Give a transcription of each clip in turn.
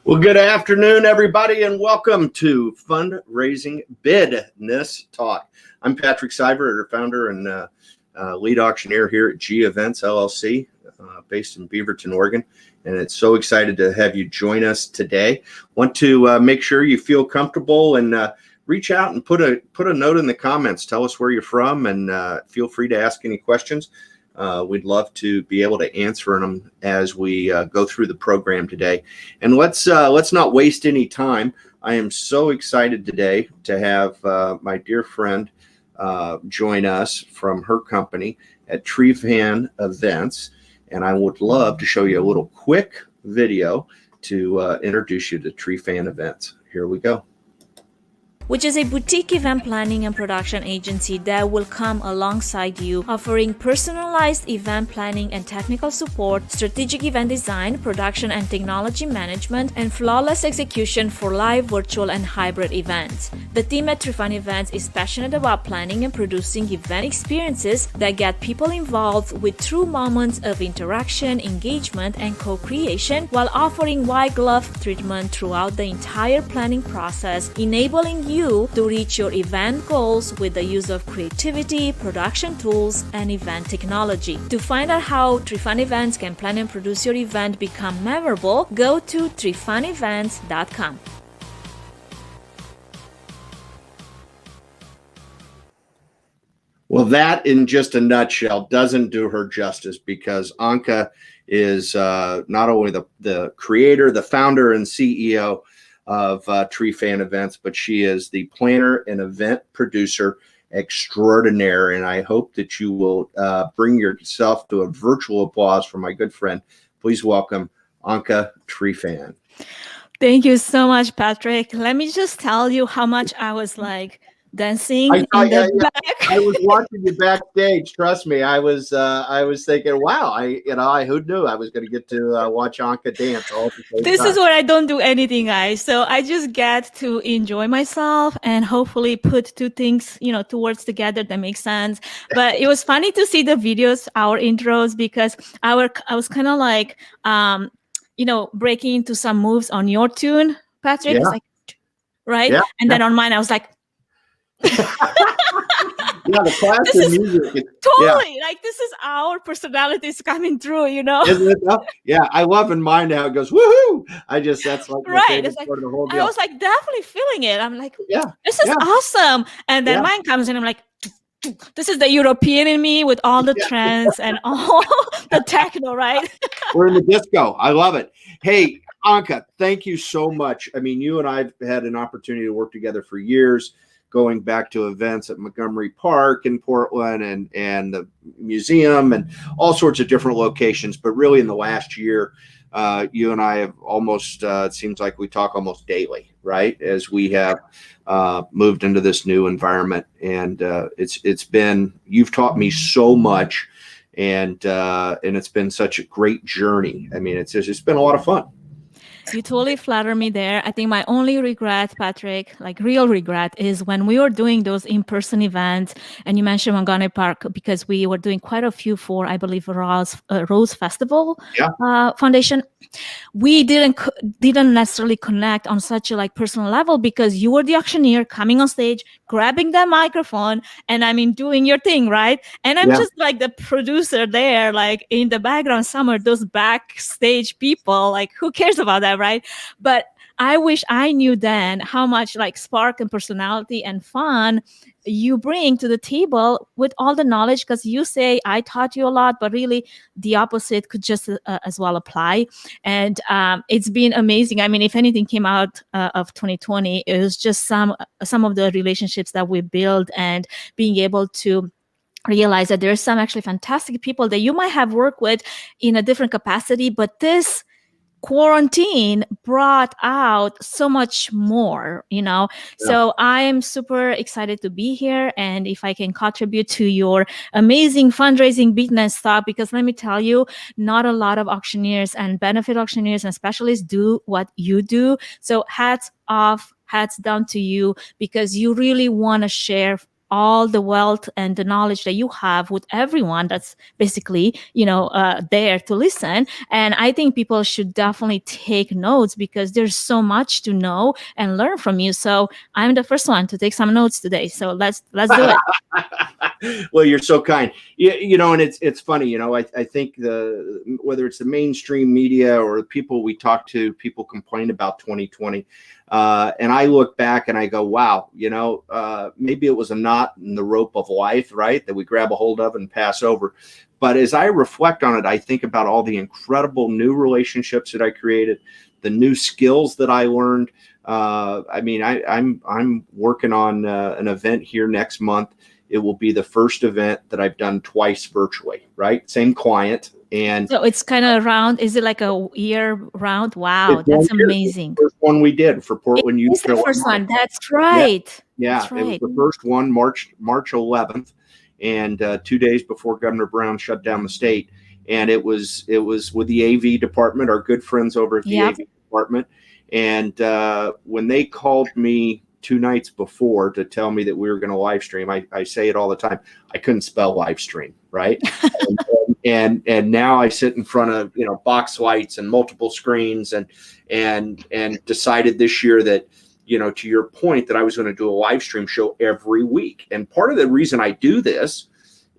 Well, good afternoon, everybody, and welcome to Fundraising Bidness Talk. I'm Patrick Seibert, founder and lead auctioneer here at G Events LLC, based in Beaverton, Oregon. And it's so excited to have you join us today. Want to make sure you feel comfortable and reach out and put a note in the comments. Tell us where you're from, and feel free to ask any questions. We'd love to be able to answer them as we go through the program today. And let's not waste any time. I am so excited today to have my dear friend join us from her company at Trifan Events. And I would love to show you a little quick video to introduce you to Trifan Events. Here we go. Which is a boutique event planning and production agency that will come alongside you, offering personalized event planning and technical support, strategic event design, production and technology management, and flawless execution for live, virtual, and hybrid events. The team at Trifan Events is passionate about planning and producing event experiences that get people involved with true moments of interaction, engagement, and co-creation, while offering white glove treatment throughout the entire planning process, enabling you to reach your event goals with the use of creativity, production tools, and event technology. To find out how Trifan Events can plan and produce your event become memorable, go to trifanevents.com. Well, that in just a nutshell doesn't do her justice, because Anca is not only the creator, the founder, and CEO of Trifan Events, but she is the planner and event producer extraordinaire. And I hope that you will bring yourself to a virtual applause for my good friend. Please welcome Anca Trifan. Thank you so much, Patrick. Let me just tell you how much I was like dancing in the back. I was watching you backstage. Trust me, I was thinking, wow, who knew I was going to get to watch Anca dance all at the same This time. is where I don't do anything, guys. So I just get to enjoy myself and hopefully put two things, two words together that make sense. But it was funny to see the videos, our intros, because I was kind of like, breaking into some moves on your tune, Patrick. Yeah. It's like, right? Yeah. And then on mine, I was like, yeah, the class of music. Totally, like this is our personalities coming through, Isn't it? Yeah, I love in mine now. It goes woohoo! That's like my favorite part of the whole deal. I was like definitely feeling it. I'm like, yeah, this is awesome. And then mine comes in. I'm like, this is the European in me with all the trends and all the techno, right? We're in the disco. I love it. Hey, Anca, thank you so much. I mean, you and I've had an opportunity to work together for years, going back to events at Montgomery Park in Portland and the museum and all sorts of different locations. But really in the last year, you and I have almost, it seems like we talk almost daily, right? As we have moved into this new environment. And you've taught me so much, and it's been such a great journey. I mean, it's been a lot of fun. You totally flatter me there. I think my only regret, Patrick, like real regret, is when we were doing those in-person events, and you mentioned Montgomery Park, because we were doing quite a few for, I believe, Rose Festival Foundation. We didn't necessarily connect on such a personal level, because you were the auctioneer coming on stage, grabbing that microphone, and doing your thing, right? And I'm just like the producer there, like in the background somewhere, those backstage people, like who cares about that, right? But I wish I knew then how much spark and personality and fun you bring to the table with all the knowledge, because you say I taught you a lot, but really the opposite could just as well apply. And it's been amazing. I mean, if anything came out of 2020, it was just some of the relationships that we built, and being able to realize that there's some actually fantastic people that you might have worked with in a different capacity, but this quarantine brought out so much more, So I am super excited to be here, and if I can contribute to your amazing fundraising business talk, because let me tell you, not a lot of auctioneers and benefit auctioneers and specialists do what you do. So hats off, hats down to you, because you really want to share all the wealth and the knowledge that you have with everyone that's basically, there to listen. And I think people should definitely take notes because there's so much to know and learn from you. So I'm the first one to take some notes today. So let's do it. Well, you're so kind. And it's funny, I think whether it's the mainstream media or the people we talk to, people complain about 2020. And I look back and I go, wow, maybe it was a knot in the rope of life, right? That we grab a hold of and pass over. But as I reflect on it, I think about all the incredible new relationships that I created, the new skills that I learned. I'm working on an event here next month. It will be the first event that I've done twice virtually, right? Same client. And so it's kind of round. Is it like a year round? Wow, that's amazing. The first one we did for Portland, It's the first one. That's right. Yeah, that's right. It was the first one, March 11th, and 2 days before Governor Brown shut down the state. And it was with the AV department, our good friends over at the AV department. And when they called me 2 nights before to tell me that we were going to live stream, I say it all the time, I couldn't spell live stream, right? and now I sit in front of box lights and multiple screens and decided this year that to your point that I was going to do a live stream show every week. And part of the reason I do this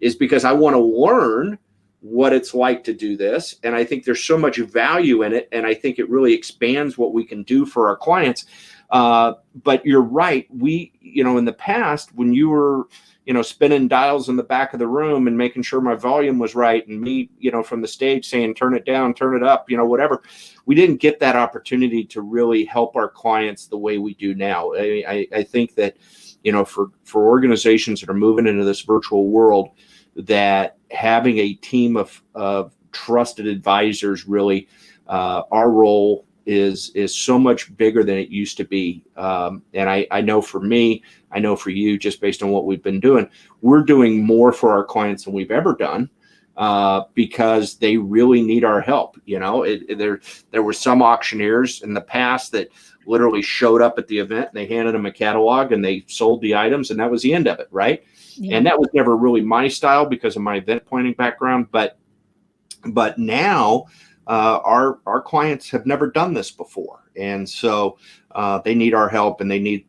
is because I want to learn what it's like to do this. And I think there's so much value in it. And I think it really expands what we can do for our clients. But you're right. We, in the past, when you were, spinning dials in the back of the room and making sure my volume was right, and me, from the stage saying, turn it down, turn it up, whatever, we didn't get that opportunity to really help our clients the way we do now. I think that, for organizations that are moving into this virtual world, that having a team of trusted advisors, really, our role is so much bigger than it used to be. And I know for me, I know for you, just based on what we've been doing, we're doing more for our clients than we've ever done, because they really need our help. There were some auctioneers in the past that literally showed up at the event and they handed them a catalog and they sold the items and that was the end of it, right? Yeah. And that was never really my style because of my event planning background. But now our clients have never done this before, and so they need our help, and they need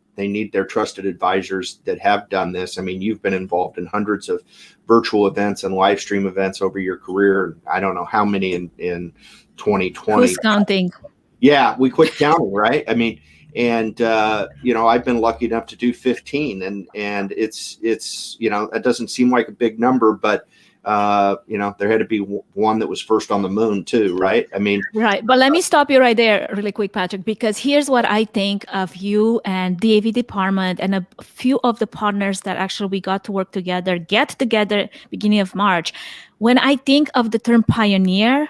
their trusted advisors that have done this. I mean, you've been involved in hundreds of virtual events and live stream events over your career. I don't know how many in 2020. Who's counting? Yeah, we quit counting, right? I mean, and I've been lucky enough to do 15, and it's it doesn't seem like a big number, but there had to be one that was first on the moon too, right? I mean, right. But let me stop you right there really quick, Patrick, because here's what I think of you and the AV department and a few of the partners that actually we got to work together, get together beginning of March. When I think of the term pioneer,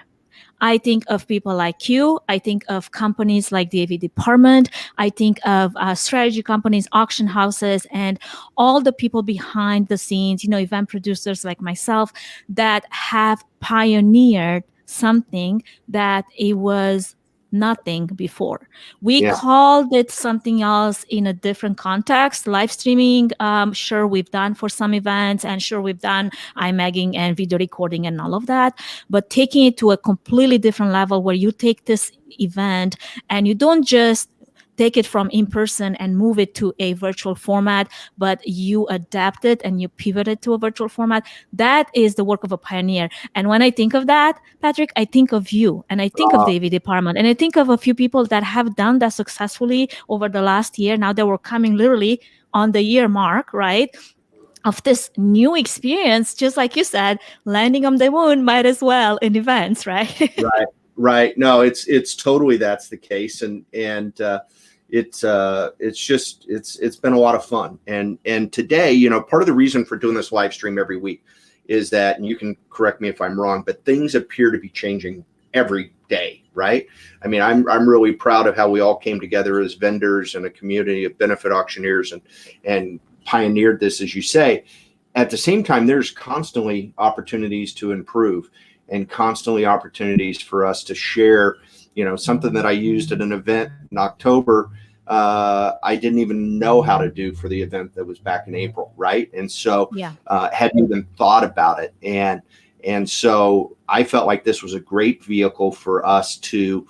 I think of people like you. I think of companies like the AV department. I think of strategy companies, auction houses, and all the people behind the scenes, event producers like myself that have pioneered something that it was nothing before. We called it something else in a different context. Live streaming, sure, we've done for some events, and sure, we've done iMagging and video recording and all of that. But taking it to a completely different level where you take this event and you don't just take it from in person and move it to a virtual format, but you adapt it and you pivot it to a virtual format. That is the work of a pioneer. And when I think of that, Patrick, I think of you, and I think of the AV department, and I think of a few people that have done that successfully over the last year. Now that we're coming literally on the year mark, right, of this new experience, just like you said, landing on the moon might as well in events, right? Right. No, it's totally that's the case, and it's been a lot of fun. And today, part of the reason for doing this live stream every week is that, and you can correct me if I'm wrong, but things appear to be changing every day, right? I mean, I'm really proud of how we all came together as vendors and a community of benefit auctioneers and pioneered this, as you say. At the same time, there's constantly opportunities to improve and constantly opportunities for us to share, something that I used at an event in October I didn't even know how to do for the event that was back in April, right? And so hadn't even thought about it. And so I felt like this was a great vehicle for us to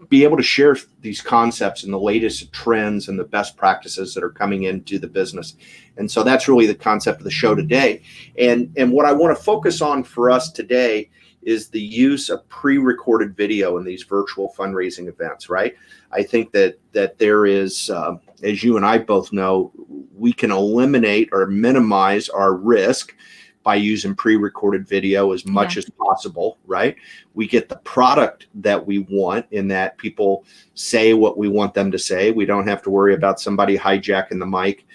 be able to share these concepts and the latest trends and the best practices that are coming into the business. And so that's really the concept of the show today. And what I want to focus on for us today is the use of pre-recorded video in these virtual fundraising events, right? I think that there is, as you and I both know, we can eliminate or minimize our risk by using pre-recorded video as much as possible, right? We get the product that we want in that people say what we want them to say. We don't have to worry about somebody hijacking the mic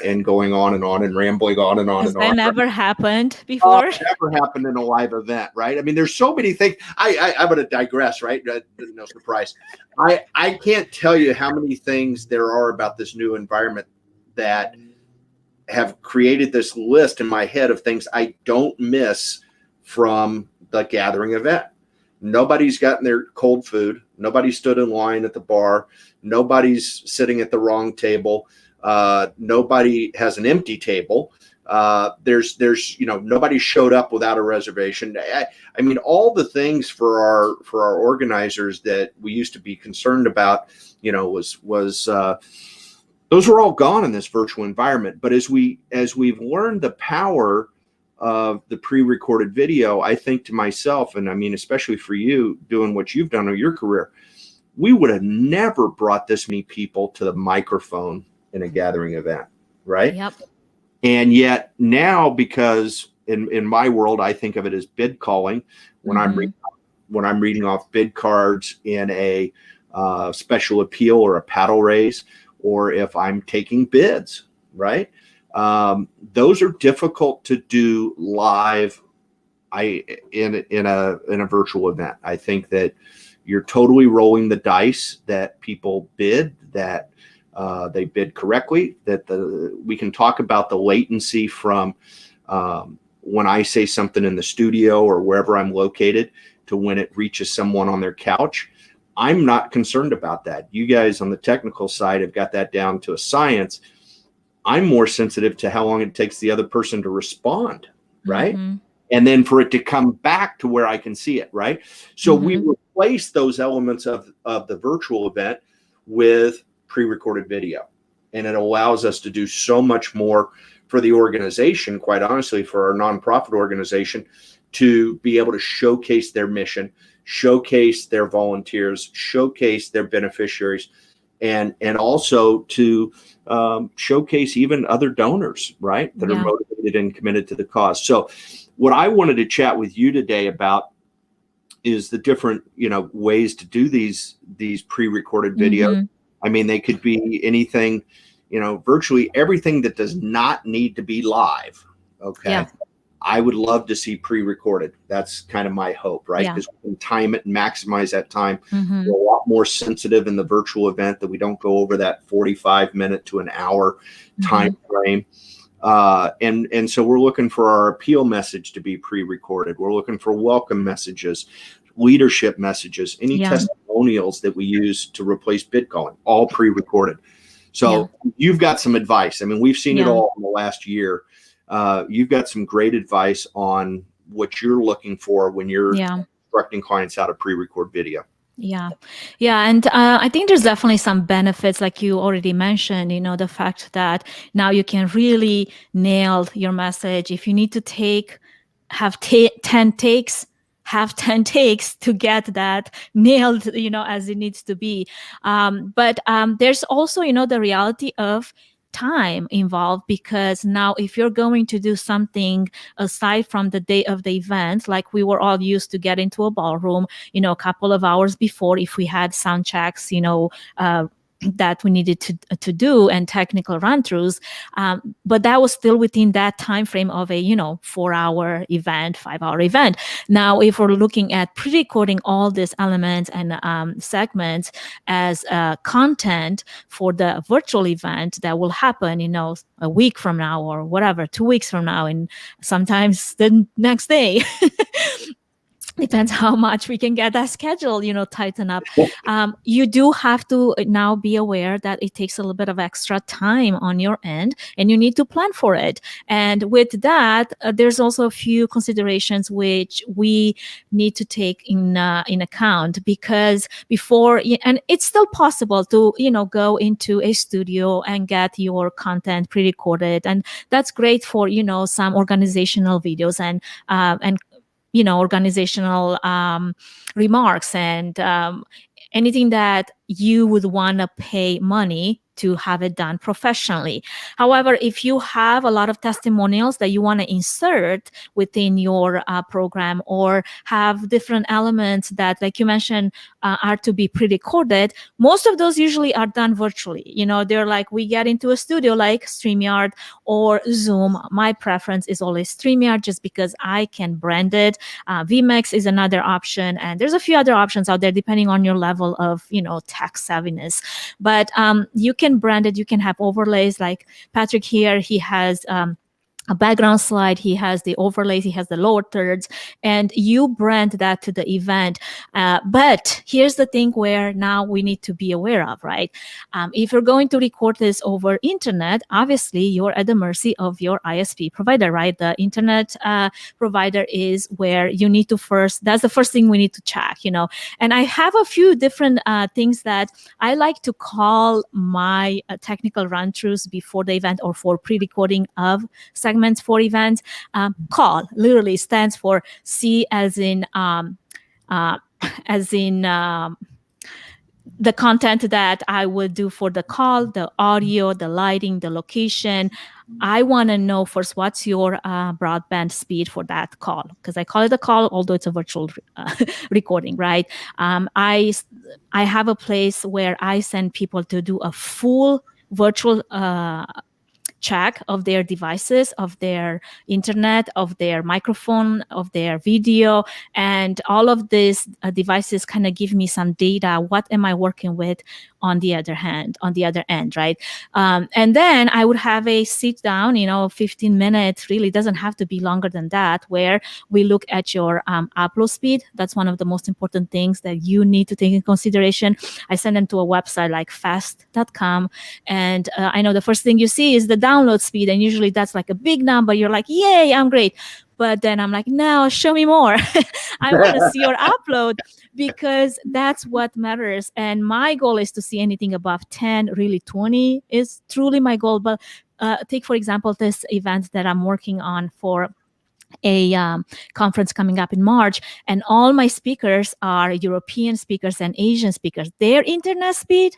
and going on and rambling on and on. Has that never happened before? Never happened in a live event, right? I mean, there's so many things. I'm going to digress, right? No surprise. I can't tell you how many things there are about this new environment that have created this list in my head of things I don't miss from the gathering event. Nobody's gotten their cold food. Nobody stood in line at the bar. Nobody's sitting at the wrong table. Nobody has an empty table. There's nobody showed up without a reservation. I mean, all the things for our organizers that we used to be concerned about, was those were all gone in this virtual environment. But as we've learned the power of the pre-recorded video, I think to myself, and I mean, especially for you doing what you've done in your career, we would have never brought this many people to the microphone in a gathering event, right? Yep. And yet now, because in my world, I think of it as bid calling when I'm reading off bid cards in a special appeal or a paddle raise, or if I'm taking bids, right? Those are difficult to do live. In a virtual event. I think that you're totally rolling the dice that people bid, that they bid correctly, that we can talk about the latency from when I say something in the studio or wherever I'm located to when it reaches someone on their couch. I'm not concerned about that. You guys on the technical side have got that down to a science. I'm more sensitive to how long it takes the other person to respond, right? And then for it to come back to where I can see it, right? So we replace those elements of the virtual event with pre-recorded video. And it allows us to do so much more for the organization, quite honestly, for our nonprofit organization, to be able to showcase their mission, showcase their volunteers, showcase their beneficiaries, and also to showcase even other donors, right, that are motivated and committed to the cause. So what I wanted to chat with you today about is the different, ways to do these pre-recorded videos. I mean, they could be anything, virtually everything that does not need to be live. Okay. Yeah. I would love to see pre-recorded. That's kind of my hope, right? Because we can time it and maximize that time. We're a lot more sensitive in the virtual event that we don't go over that 45-minute to an hour time frame. And so we're looking for our appeal message to be pre-recorded. We're looking for welcome messages, leadership messages, any testimonials that we use to replace bid calling, all pre-recorded. So you've got some advice. I mean, we've seen it all in the last year. You've got some great advice on what you're looking for when you're instructing clients how to pre-record video. Yeah. And I think there's definitely some benefits, like you already mentioned, the fact that now you can really nail your message. If you need to have 10 takes, have 10 takes to get that nailed, as it needs to be. But there's also, the reality of time involved, because now if you're going to do something aside from the day of the event, like we were all used to get into a ballroom, a couple of hours before, if we had sound checks, that we needed to do and technical run-throughs, but that was still within that time frame of a 4-hour event, 5-hour event. Now, if we're looking at pre-recording all these elements and segments as content for the virtual event that will happen, a week from now or whatever, 2 weeks from now, and sometimes the next day. depends how much we can get that schedule, tighten up. You do have to now be aware that it takes a little bit of extra time on your end, and you need to plan for it. And with that, there's also a few considerations which we need to take in account, because and it's still possible to go into a studio and get your content pre-recorded, and that's great for some organizational videos and organizational remarks and anything that you would want to pay money to have it done professionally. However, if you have a lot of testimonials that you want to insert within your program, or have different elements that, like you mentioned, are to be pre-recorded, most of those usually are done virtually. They're like, we get into a studio like StreamYard or Zoom. My preference is always StreamYard, just because I can brand it. vMix is another option, and there's a few other options out there depending on your level of tech savviness. But you can brand it. You can have overlays, like Patrick here. He has a background slide, he has the overlays, he has the lower thirds, and you brand that to the event. But here's the thing where now we need to be aware of, right? If you're going to record this over internet, obviously you're at the mercy of your ISP provider, right? The internet provider is where you need to that's the first thing we need to check, And I have a few different things that I like to call my technical run-throughs before the event, or for pre-recording of segments for events. Call literally stands for C as in the content that I would do for the call, the audio, the lighting, the location. I want to know first, what's your broadband speed for that call? Because I call it a call, although it's a virtual recording, right? I have a place where I send people to do a full virtual check of their devices, of their internet, of their microphone, of their video, and all of these devices kind of give me some data. What am I working with on the other end, right? And then I would have a sit down, 15 minutes, really doesn't have to be longer than that, where we look at your upload speed. That's one of the most important things that you need to take in consideration. I send them to a website like fast.com, and I know the first thing you see is the download speed, and usually that's like a big number. You're like, yay, I'm great. But then I'm like, no, show me more. I want to see your upload, because that's what matters. And my goal is to see anything above 10, really 20 is truly my goal. But take, for example, this event that I'm working on for a conference coming up in March, and all my speakers are European speakers and Asian speakers. Their internet speed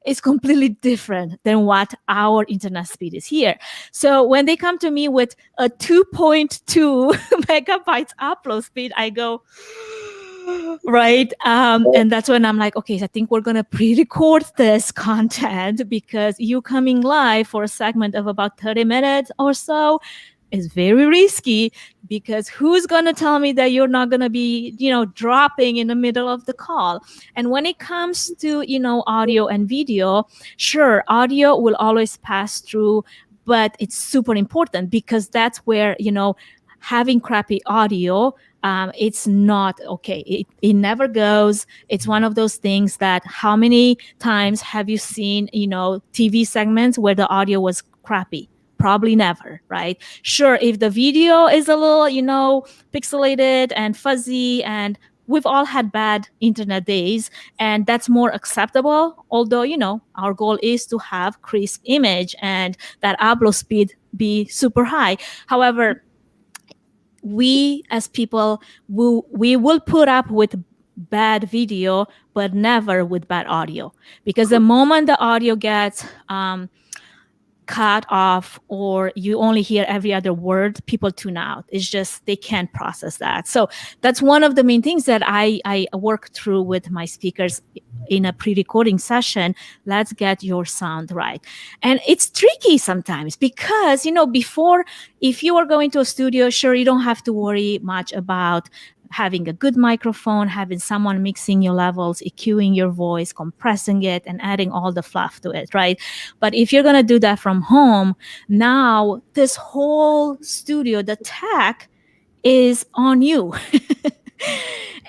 is completely different than what our internet speed is here. So when they come to me with a 2.2 megabytes upload speed, I go, right? And that's when I'm like, okay, so I think we're going to pre-record this content, because you coming live for a segment of about 30 minutes or so is very risky, because who's going to tell me that you're not going to be, dropping in the middle of the call? And when it comes to, audio and video, sure, audio will always pass through, but it's super important, because that's where, having crappy audio, it's not okay. It never goes. It's one of those things that, how many times have you seen, TV segments where the audio was crappy? Probably never, right? Sure, if the video is a little, pixelated and fuzzy, and we've all had bad internet days, and that's more acceptable. Although, our goal is to have crisp image and that upload speed be super high. However, we as people, we will put up with bad video, but never with bad audio, because the moment the audio gets cut off, or you only hear every other word, people tune out. It's just, they can't process that. So that's one of the main things that I work through with my speakers in a pre-recording session. Let's get your sound right. And it's tricky sometimes, because, before, if you are going to a studio, sure, you don't have to worry much about having a good microphone, having someone mixing your levels, EQing your voice, compressing it, and adding all the fluff to it, right? But if you're going to do that from home, now this whole studio, the tech is on you.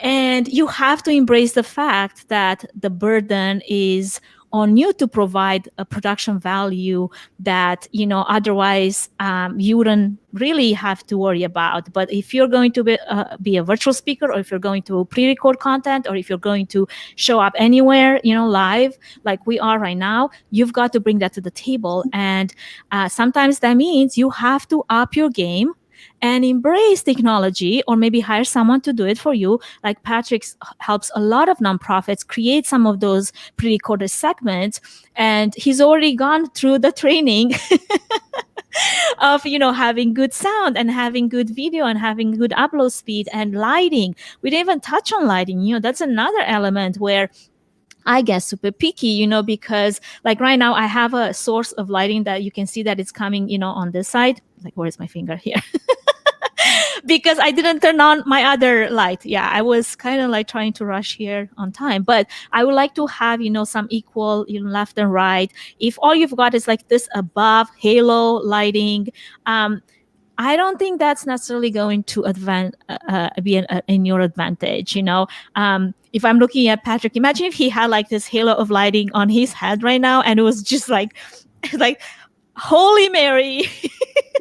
And you have to embrace the fact that the burden is on you to provide a production value that, otherwise you wouldn't really have to worry about. But if you're going to be a virtual speaker, or if you're going to pre-record content, or if you're going to show up anywhere, live, like we are right now, you've got to bring that to the table. And sometimes that means you have to up your game and embrace technology, or maybe hire someone to do it for you. Like Patrick helps a lot of nonprofits create some of those pre-recorded segments, and he's already gone through the training of having good sound and having good video and having good upload speed and lighting. We didn't even touch on lighting. That's another element where I get super picky, because like right now I have a source of lighting that you can see that it's coming, on this side. Like, where's my finger here? Because I didn't turn on my other light. Yeah, I was kind of like trying to rush here on time, but I would like to have, some equal, left and right. If all you've got is like this above halo lighting, I don't think that's necessarily going to be in your advantage. If I'm looking at Patrick, imagine if he had like this halo of lighting on his head right now, and it was just like, like, Holy Mary.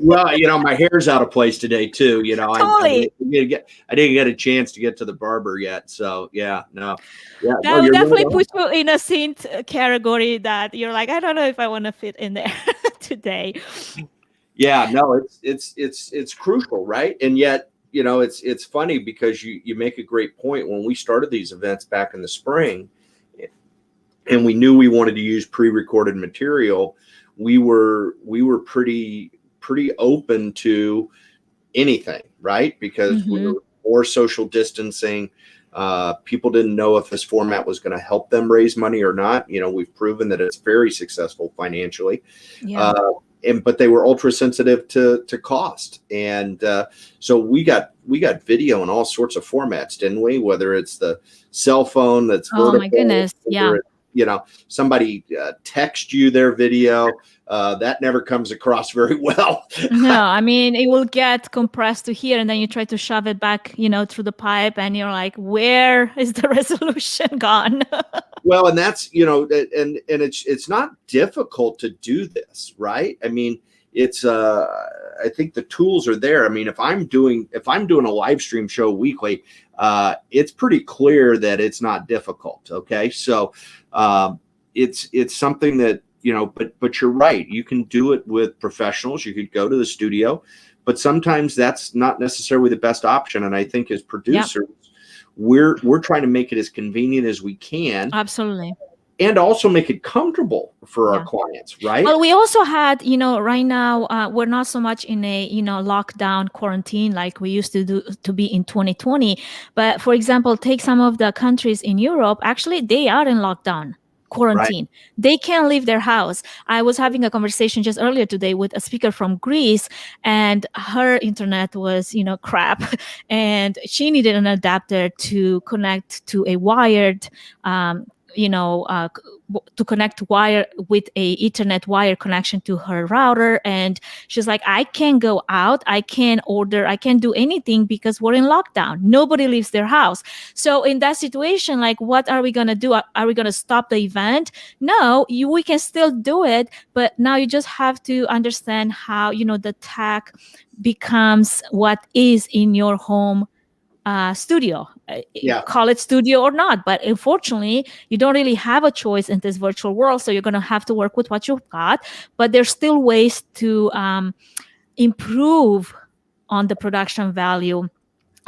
Well, my hair's out of place today too. Totally. I didn't get a chance to get to the barber yet. So yeah, no. Yeah, that will definitely put you in a scene category that you're like, I don't know if I want to fit in there today. Yeah, no, it's crucial, right? And yet, it's funny because you make a great point. When we started these events back in the spring, and we knew we wanted to use pre-recorded material, we were pretty open to anything, right? Because we were more social distancing. People didn't know if this format was going to help them raise money or not. We've proven that it's very successful financially. Yeah. But they were ultra sensitive to cost. And so we got video in all sorts of formats, didn't we? Whether it's the cell phone that's vertical, my goodness. Yeah. Somebody text you their video, that never comes across very well. No, I mean, it will get compressed to here, and then you try to shove it back, through the pipe, and you're like, where is the resolution gone? Well, and that's, and it's not difficult to do this, right? I mean, it's I think the tools are there. I mean, if I'm doing a live stream show weekly, it's pretty clear that it's not difficult. Okay. So it's something that, but you're right. You can do it with professionals. You could go to the studio, but sometimes that's not necessarily the best option. And I think as producers, we're trying to make it as convenient as we can. Absolutely. And also make it comfortable for our clients, right? Well, we also had, right now, we're not so much in a, lockdown quarantine like we used to be in 2020. But for example, take some of the countries in Europe, actually, they are in lockdown quarantine. Right. They can't leave their house. I was having a conversation just earlier today with a speaker from Greece, and her internet was, crap. And she needed an adapter to connect to a wired, to connect wire with a Ethernet wire connection to her router. And she's like, I can't go out. I can't order. I can't do anything because we're in lockdown. Nobody leaves their house. So in that situation, like, what are we going to do? Are we going to stop the event? No, we can still do it. But now you just have to understand how, the tech becomes what is in your home studio. Call it studio or not, but unfortunately you don't really have a choice in this virtual world, so you're going to have to work with what you've got. But there's still ways to improve on the production value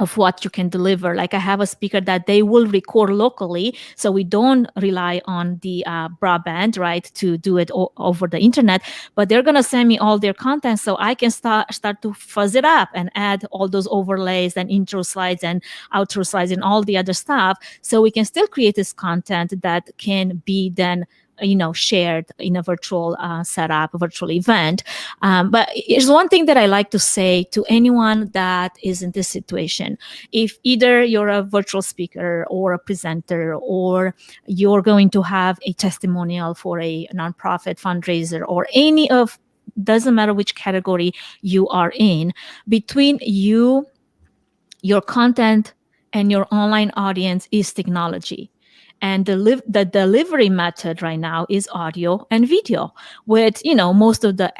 of what you can deliver. Like, I have a speaker that they will record locally, so we don't rely on the broadband, right, to do it over the internet, but they're going to send me all their content so I can start to fuzz it up and add all those overlays and intro slides and outro slides and all the other stuff, so we can still create this content that can be then shared in a virtual setup, a virtual event. But there's one thing that I like to say to anyone that is in this situation. If either you're a virtual speaker or a presenter, or you're going to have a testimonial for a nonprofit fundraiser, or any of, doesn't matter which category you are in, between you, your content, and your online audience is technology. And the delivery method right now is audio and video, with most of the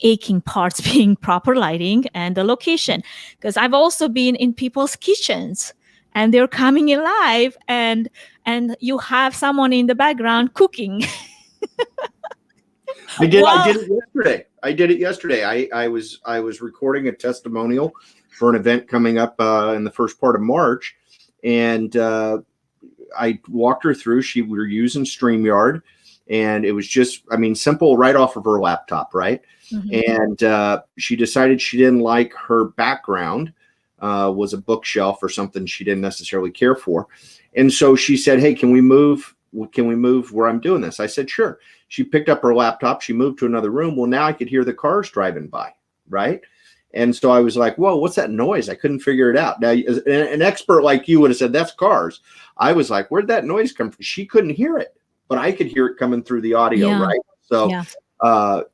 aching parts being proper lighting and the location. Because I've also been in people's kitchens, and they're coming in live, and you have someone in the background cooking. I did it yesterday. I was recording a testimonial for an event coming up in the first part of March, and I walked her through. We were using StreamYard, and it was just, simple, right off of her laptop, right? Mm-hmm. And she decided she didn't like her background was a bookshelf or something she didn't necessarily care for, and so she said, "Hey, can we move where I'm doing this?" I said, "Sure." She picked up her laptop. She moved to another room. Well, now I could hear the cars driving by, right? And so I was like, whoa, what's that noise? I couldn't figure it out. Now, an expert like you would have said, that's cars. I was like, where'd that noise come from? She couldn't hear it, but I could hear it coming through the audio, right? So,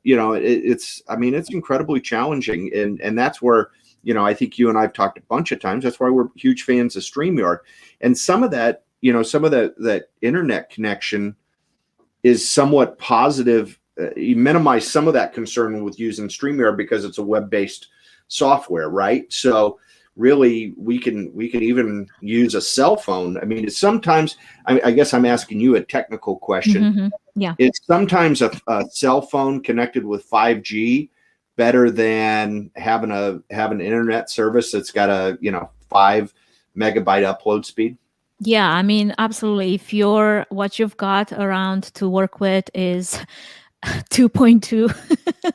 it's incredibly challenging. And that's where, I think you and I've talked a bunch of times. That's why we're huge fans of StreamYard. And some of that, that internet connection is somewhat positive. You minimize some of that concern with using StreamYard because it's a web-based software, right? So really, we can even use a cell phone. Sometimes, I guess I'm asking you a technical question. Mm-hmm. Yeah. It's sometimes a cell phone connected with 5G better than having an internet service that's got a 5 megabyte upload speed. Yeah, absolutely. If what you've got around to work with is 2.2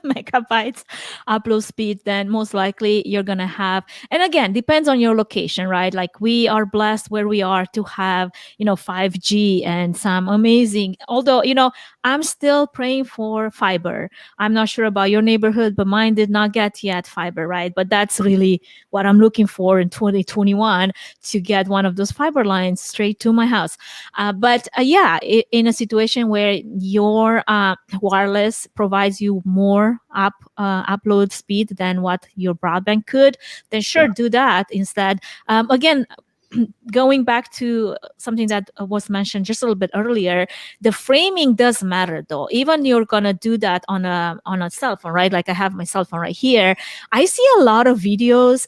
megabytes upload speed, then most likely you're going to have, and again, depends on your location, right? Like, we are blessed where we are to have, 5G and some amazing, although, I'm still praying for fiber. I'm not sure about your neighborhood, but mine did not get yet fiber, right? But that's really what I'm looking for in 2021, to get one of those fiber lines straight to my house. But in a situation where your wireless provides you more upload speed than what your broadband could, then sure, do that instead. Again, going back to something that was mentioned just a little bit earlier, the framing does matter, though. Even you're gonna do that on a cell phone, right? Like, I have my cell phone right here. I see a lot of videos.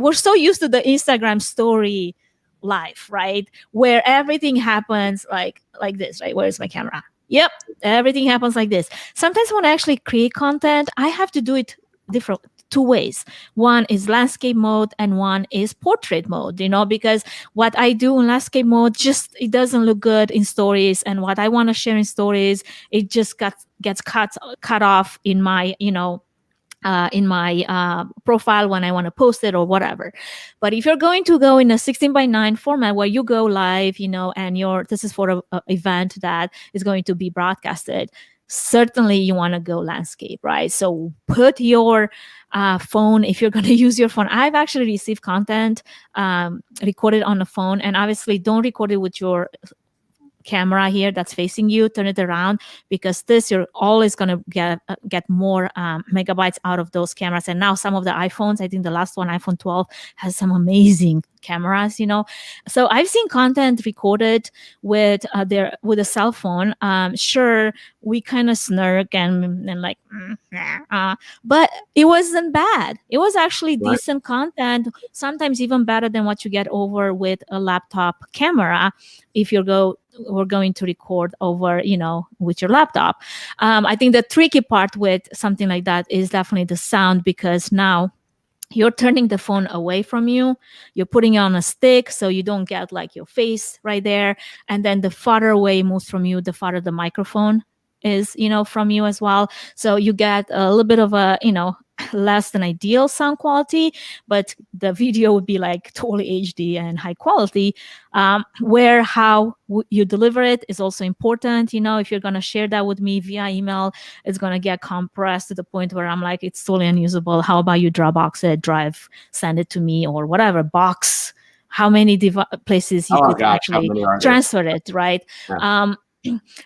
We're so used to the Instagram story life, right? Where everything happens like this, right? Where's my camera? Yep, everything happens like this. Sometimes when I actually create content, I have to do it different 2 ways. One is landscape mode and one is portrait mode, because what I do in landscape mode, it doesn't look good in stories, and what I want to share in stories, it just gets cut off in my profile when I want to post it or whatever. But if you're going to go in a 16:9 format where you go live, and this is for a event that is going to be broadcasted, certainly you want to go landscape, right? So put your phone, if you're going to use your phone. I've actually received content recorded on the phone, and obviously don't record it with your camera here that's facing you. Turn it around, because you're always going to get more megabytes out of those cameras. And now some of the iPhones, I think the last one, iPhone 12, has some amazing cameras, So I've seen content recorded with a cell phone. Sure, we kind of snark and like, but it wasn't bad. It was actually decent content, sometimes even better than what you get over with a laptop camera if we're going to record over, with your laptop. I think the tricky part with something like that is definitely the sound, because now you're turning the phone away from you. You're putting it on a stick so you don't get like your face right there. And then the farther away it moves from you, the farther the microphone is, from you as well. So you get a little bit of a, less than ideal sound quality, but the video would be like totally HD and high quality. Where how you deliver it is also important. If you're going to share that with me via email, it's going to get compressed to the point where I'm like, it's totally unusable. How about you Dropbox it, Drive, send it to me, or whatever, Box, how many places you could actually transfer it, right? Yeah.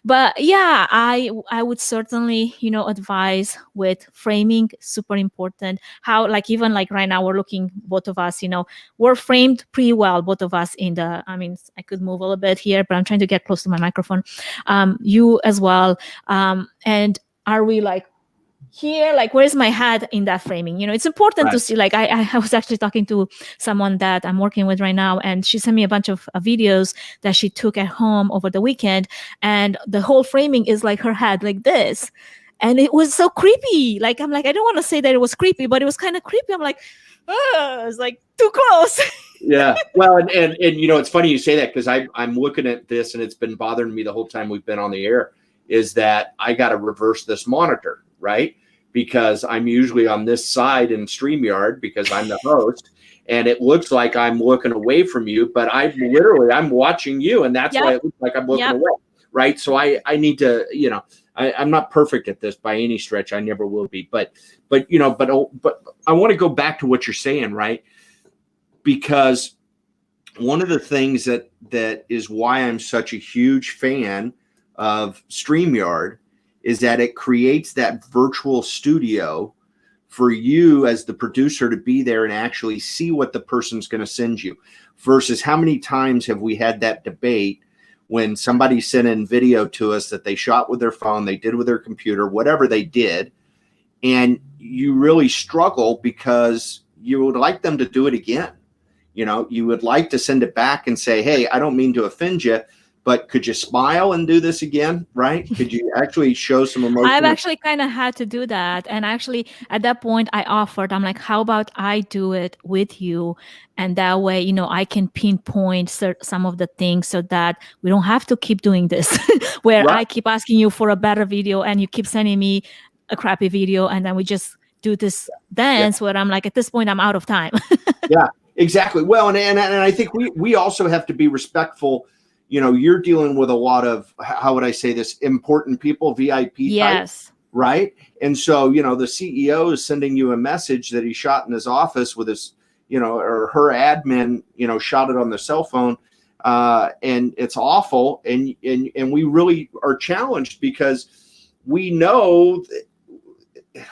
But yeah, I would certainly, advise with framing, super important. How, like, even like right now we're looking, both of us, we're framed pretty well, both of us I mean, I could move a little bit here, but I'm trying to get close to my microphone. You as well. And are we like here, like, where's my head in that framing? It's important to see, like, I was actually talking to someone that I'm working with right now, and she sent me a bunch of videos that she took at home over the weekend, and the whole framing is like her head like this, and it was so creepy. Like, I'm like, I don't want to say that it was creepy, but it was kind of creepy. I'm like, oh, it's like too close. Yeah. Well, and it's funny you say that, because I'm looking at this, and it's been bothering me the whole time we've been on the air, is that I got to reverse this monitor, right? Because I'm usually on this side in StreamYard because I'm the host, and it looks like I'm looking away from you, but I'm watching you, and that's why it looks like I'm looking away, right? So I need to, I'm not perfect at this by any stretch. I never will be, but I want to go back to what you're saying, right? Because one of the things that is why I'm such a huge fan of StreamYard is that it creates that virtual studio for you as the producer to be there and actually see what the person's going to send you, versus how many times have we had that debate when somebody sent in video to us that they shot with their phone, they did with their computer, whatever they did, and you really struggle because you would like them to do it again. You would like to send it back and say, hey, I don't mean to offend you, but could you smile and do this again, right? Could you actually show some emotion? I've actually kind of had to do that. And actually, at that point, I offered, I'm like, how about I do it with you? And that way, I can pinpoint some of the things so that we don't have to keep doing this, where I keep asking you for a better video and you keep sending me a crappy video. And then we just do this dance where I'm like, at this point, I'm out of time. Yeah, exactly. Well, and I think we also have to be respectful. You're dealing with a lot of, how would I say this, important people, VIP types, right? And so, the CEO is sending you a message that he shot in his office with his, or her admin, shot it on their cell phone. And it's awful. And we really are challenged because we know that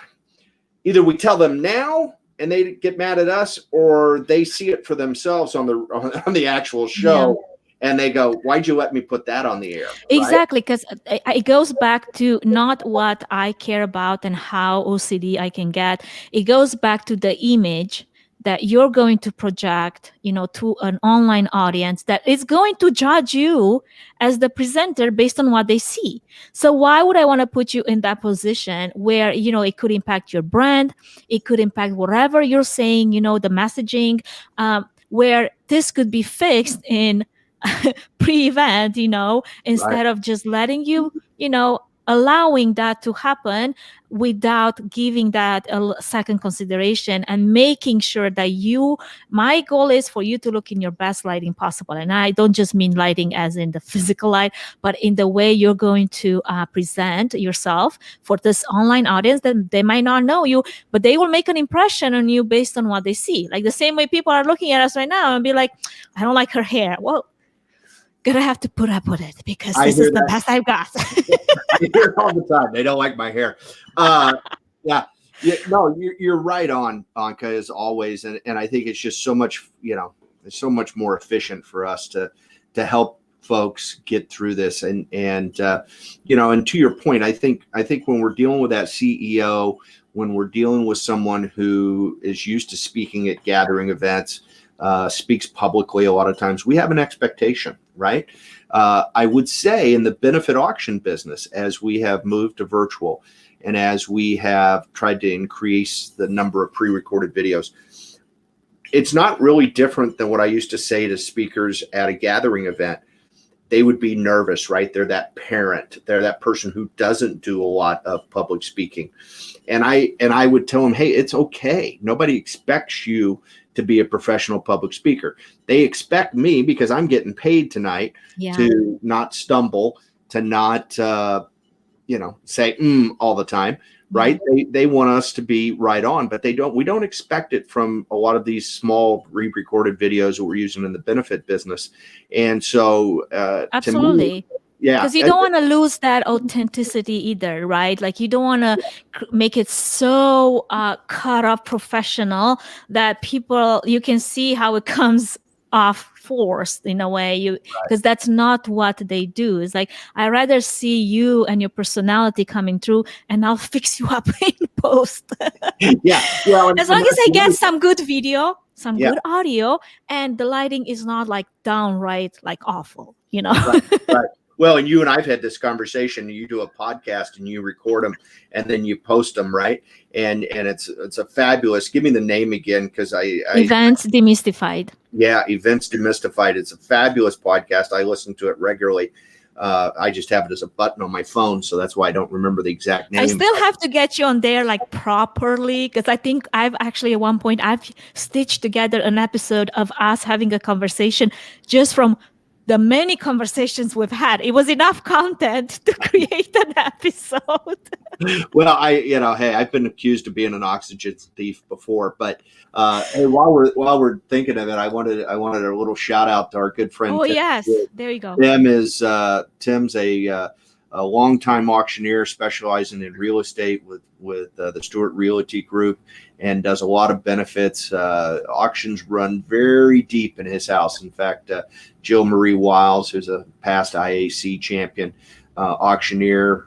either we tell them now and they get mad at us, or they see it for themselves on the actual show. Yeah. And they go, why'd you let me put that on the air? Exactly, because it goes back to not what I care about and how OCD I can get. It goes back to the image that you're going to project, to an online audience that is going to judge you as the presenter based on what they see. So why would I want to put you in that position where, it could impact your brand, it could impact whatever you're saying, the messaging, where this could be fixed in pre-event, instead of just letting you, allowing that to happen without giving that a second consideration and making sure that my goal is for you to look in your best lighting possible. And I don't just mean lighting as in the physical light, but in the way you're going to present yourself for this online audience that they might not know you, but they will make an impression on you based on what they see. Like the same way people are looking at us right now and be like, I don't like her hair. Well, gonna have to put up with it because this is the best I've got. I hear it all the time. They don't like my hair. Yeah. No, you're right on, Anca, as always. And I think it's just so much, it's so much more efficient for us to help folks get through this. And to your point, I think when we're dealing with that CEO, when we're dealing with someone who is used to speaking at gathering events, speaks publicly a lot of times, we have an expectation, right? I would say in the benefit auction business, as we have moved to virtual and as we have tried to increase the number of pre-recorded videos, it's not really different than what I used to say to speakers at a gathering event. They would be nervous, right? They're that parent. They're that person who doesn't do a lot of public speaking. And I would tell them, hey, it's okay. Nobody expects you to be a professional public speaker. They expect me, because I'm getting paid tonight, to not stumble, to not, say all the time, right? They want us to be right on, but we don't expect it from a lot of these small re-recorded videos that we're using in the benefit business. And so absolutely. Yeah. Because you don't want to lose that authenticity either, right? Like you don't want to make it so cut off professional that you can see how it comes off forced in a way, because that's not what they do. It's like, I rather see you and your personality coming through, and I'll fix you up in post. Yeah. Well, as long as I get some good video, some Yeah. good audio, and the lighting is not like downright like awful, Right. Well, and you and I've had this conversation. You do a podcast and you record them and then you post them, right? And it's a fabulous. Give me the name again, because I Events Demystified. Yeah, Events Demystified. It's a fabulous podcast. I listen to it regularly. I just have it as a button on my phone, so that's why I don't remember the exact name. I still have to get you on there like properly, because I think I've actually at one point I've stitched together an episode of us having a conversation just from the many conversations we've had. It was enough content to create an episode. Well, hey, I've been accused of being an oxygen thief before, but hey, while we're thinking of it, I wanted a little shout out to our good friend. Oh, Tim. yes, there you go. Tim's a longtime auctioneer specializing in real estate with the Stewart Realty Group, and does a lot of benefits. Auctions run very deep in his house. In fact, Jill Marie Wiles, who's a past IAC champion auctioneer,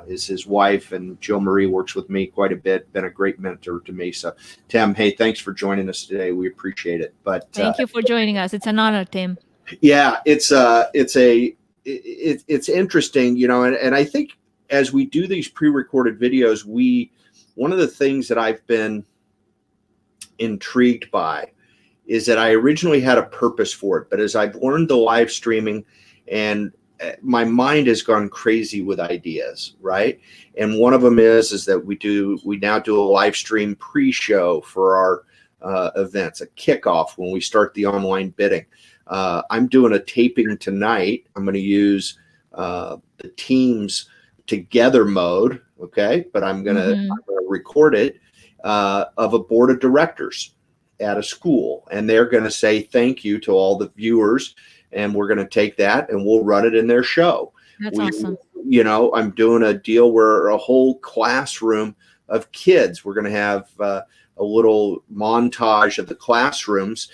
is his wife, and Jill Marie works with me quite a bit, been a great mentor to me. So Tim, hey, thanks for joining us today. We appreciate it. But thank you for joining us. It's an honor, Tim. Yeah, it's interesting, and I think as we do these pre-recorded videos, one of the things that I've been intrigued by is that I originally had a purpose for it, but as I've learned the live streaming, and my mind has gone crazy with ideas, right? And one of them is that we now do a live stream pre-show for our events, a kickoff when we start the online bidding. I'm doing a taping tonight. I'm going to use the Teams Together mode, okay? But I'm going to record it of a board of directors at a school, and they're going to say thank you to all the viewers, and we're going to take that and we'll run it in their show. That's awesome. I'm doing a deal where a whole classroom of kids, we're going to have a little montage of the classrooms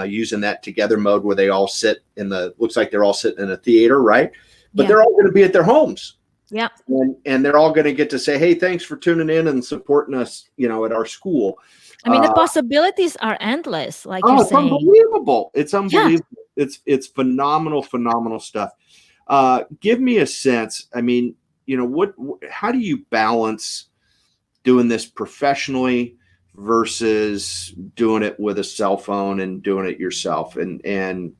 using that Together mode where they all sit looks like they're all sitting in a theater, right? But they're all going to be at their homes. Yeah. And they're all going to get to say, hey, thanks for tuning in and supporting us, at our school. I mean, the possibilities are endless, like you're saying. Unbelievable. It's unbelievable. Yeah. It's phenomenal stuff. Give me a sense. I mean, how do you balance doing this professionally versus doing it with a cell phone and doing it yourself? And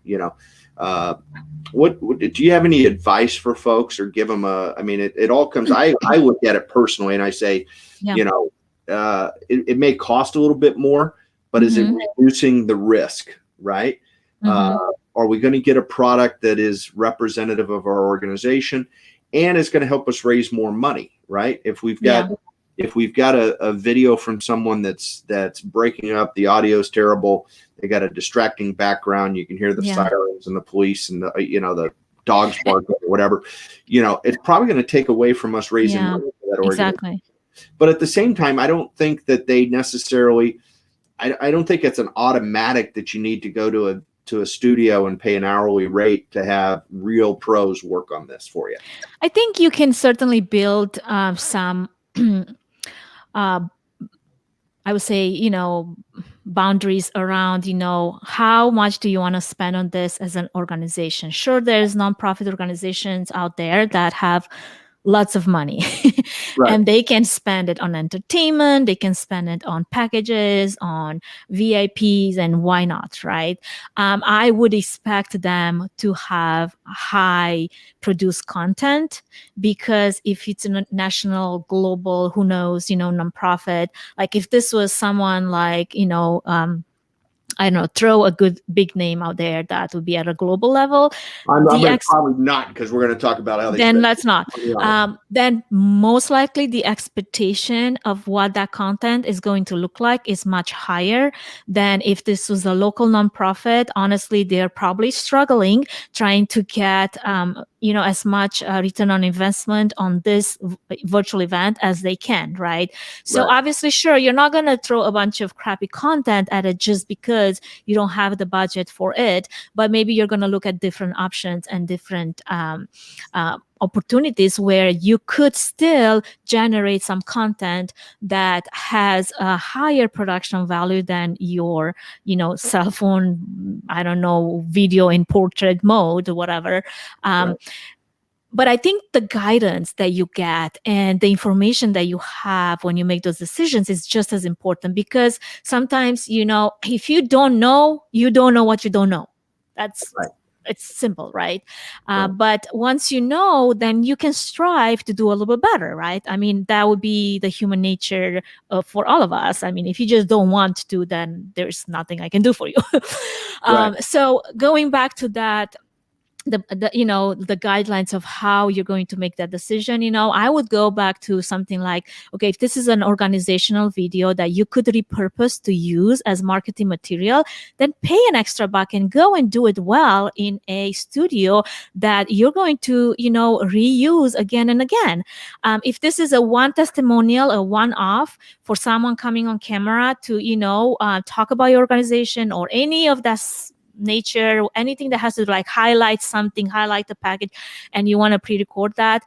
what do you have any advice for folks, or give them it all comes, I look at it personally and I say, it may cost a little bit more, but is it reducing the risk, right? Are we going to get a product that is representative of our organization and is going to help us raise more money, right? If we've got a video from someone that's breaking up, the audio is terrible, they got a distracting background, you can hear the sirens and the police and the dogs barking or whatever, it's probably going to take away from us raising money for that organization. Exactly. But at the same time, I don't think that they necessarily, I don't think it's an automatic that you need to go to a studio and pay an hourly rate to have real pros work on this for you. I think you can certainly build some, I would say, boundaries around, how much do you want to spend on this as an organization? Sure, there's nonprofit organizations out there that have lots of money Right. And they can spend it on entertainment, they can spend it on packages, on VIPs, and why not, right? I would expect them to have high produced content, because if it's a national, global, who knows, nonprofit, like if this was someone like, I don't know, throw a good big name out there that would be at a global level. I'm probably not, because we're going to talk about how they then let's not. Then most likely the expectation of what that content is going to look like is much higher than if this was a local nonprofit. Honestly, they're probably struggling trying to get as much return on investment on this virtual event as they can, right? So obviously, sure, you're not going to throw a bunch of crappy content at it just because you don't have the budget for it, but maybe you're going to look at different options and different opportunities where you could still generate some content that has a higher production value than your, cell phone, I don't know, video in portrait mode or whatever. But I think the guidance that you get and the information that you have when you make those decisions is just as important, because sometimes, if you don't know what you don't know. That's It's simple, right? But once you know, then you can strive to do a little bit better, right? I mean, that would be the human nature for all of us. I mean, if you just don't want to, then there's nothing I can do for you. So going back to that, the guidelines of how you're going to make that decision, I would go back to something like, okay, if this is an organizational video that you could repurpose to use as marketing material, then pay an extra buck and go and do it well in a studio that you're going to, reuse again and again. If this is a one testimonial, a one-off for someone coming on camera to, talk about your organization or any of that nature, anything that has to highlight something, highlight the package, and you want to pre-record that,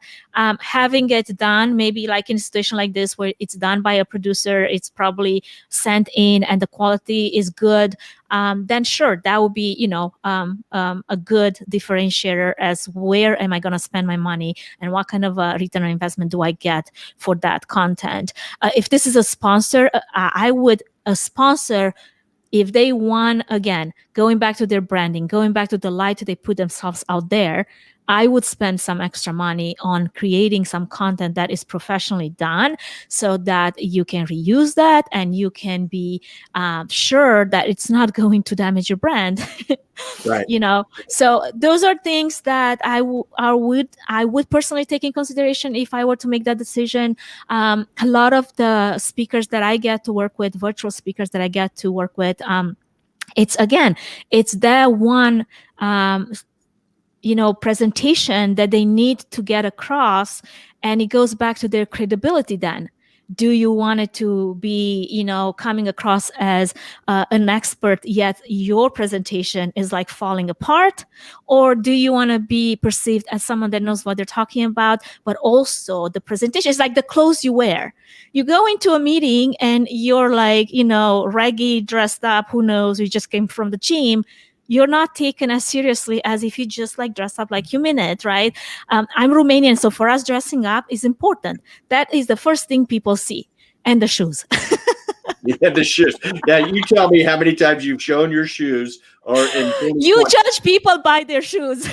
having it done maybe in a situation like this where it's done by a producer, it's probably sent in and the quality is good, then sure, that would be a good differentiator as where am I going to spend my money and what kind of a return on investment do I get for that content. If this is a sponsor, I would sponsor, if they want, again, going back to their branding, going back to the light they put themselves out there, I would spend some extra money on creating some content that is professionally done so that you can reuse that and you can be sure that it's not going to damage your brand. So those are things that I would personally take in consideration if I were to make that decision. A lot of the speakers that I get to work with, virtual speakers that I get to work with, it's that one presentation that they need to get across, and it goes back to their credibility. Then do you want it to be coming across as an expert, yet your presentation is falling apart, or do you want to be perceived as someone that knows what they're talking about, but also the presentation is like the clothes you wear. You go into a meeting and you're raggy, dressed up, who knows, you just came from the gym. You're not taken as seriously as if you just dress up like you mean it, right? I'm Romanian, so for us, dressing up is important. That is the first thing people see. And the shoes. Yeah, the shoes. Yeah, you tell me how many times you've shown your shoes or in you judge people by their shoes.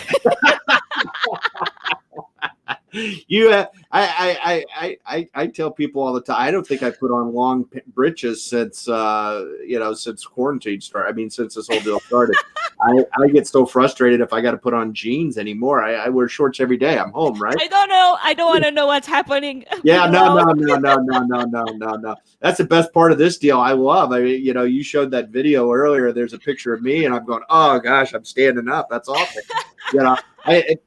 I tell people all the time, I don't think I put on long breeches since since quarantine started. I mean, since this whole deal started. I get so frustrated if I got to put on jeans anymore. I wear shorts every day. I'm home, right? I don't know. I don't want to know what's happening. Yeah, no. That's the best part of this deal. I love. I mean, you showed that video earlier. There's a picture of me, and I'm going, oh gosh, I'm standing up. That's awesome.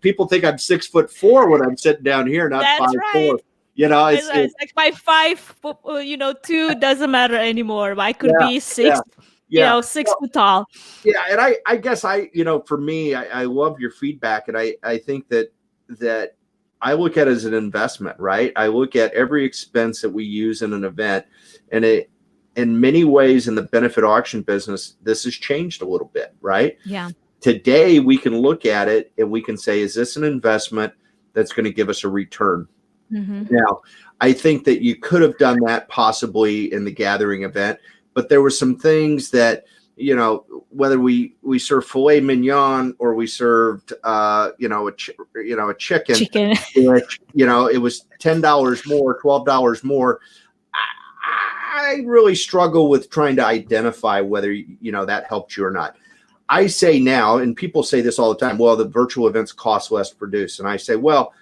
People think I'm 6'4" when I'm sitting down here, not 5'4". It's like my 5'2" doesn't matter anymore. I could be 6. 6 foot tall. Yeah. And I guess for me, I love your feedback. And I think that I look at it as an investment, right? I look at every expense that we use in an event, and in many ways in the benefit auction business, this has changed a little bit, right? Yeah. Today we can look at it and we can say, is this an investment that's going to give us a return? Mm-hmm. Now, I think that you could have done that possibly in the gathering event, but there were some things that, whether we served filet mignon or we served, a chicken, which, it was $10 more, $12 more. I really struggle with trying to identify whether, that helped you or not. I say now, and people say this all the time, well, the virtual events cost less to produce. And I say, well,